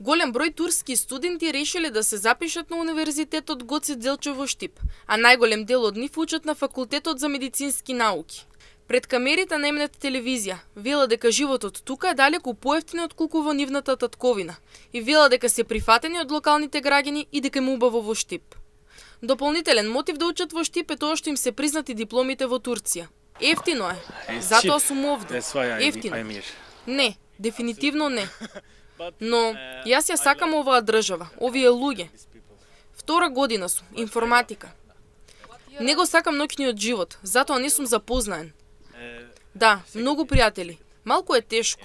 Голем број турски студенти решиле да се запишат на Универзитетот Гоце Делчев во Штип, а најголем дел од нив учат на Факултетот за медицински науки. Пред камерите на М-нет телевизија вела дека животот тука е далеку поевтин отколку во нивната татковина и вела дека се прифатени од локалните граѓани и дека им убаво во Штип. Дополнителен мотив да учат во Штип е тоа што им се признати дипломите во Турција. Ефтино е, затоа сум овде. Ефтино. Не, дефинитивно не. Но јас ја сакам оваа држава, овие луѓе. Втора година сум, информатика. Не го сакам ноќниот живот, затоа не сум запознаен. Да, многу пријатели. Малку е тешко.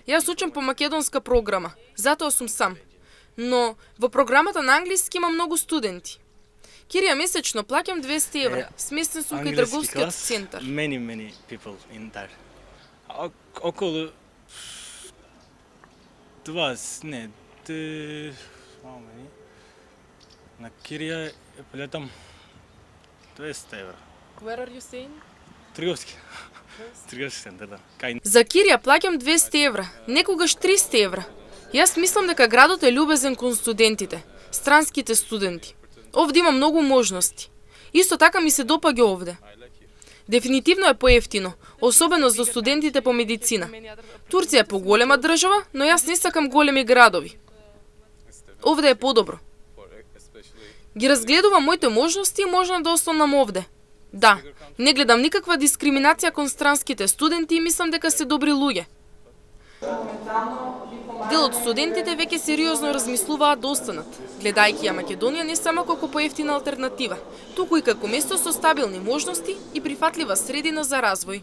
Јас учам по македонска програма, затоа сум сам. Но во програмата на англиски има многу студенти. Кирија, месечно плаќам 200 евра. Сместен сум кај трговскиот центар. Many people in there. Околу 20, на Кирија платам 200 евра. Where are you saying? Трговски центар, да. За Кирија плаќам 200 евра, некогаш 300 евра. Јас мислам дека градот е љубезен кон студентите, странските студенти. Овде има многу можности. Исто така ми се допаѓа овде. Дефинитивно е поевтино, особено за студентите по медицина. Турција е поголема држава, но јас не сакам големи градови. Овде е подобро. Ги разгледувам моите можности и можно да останам овде. Да, не гледам никаква дискриминација кон странските студенти и мислам дека се добри луѓе. Дел од студентите веќе сериозно размислуваат да останат, гледајќи ја Македонија не само како поевтина алтернатива, туку и како место со стабилни можности и прифатлива средина за развој.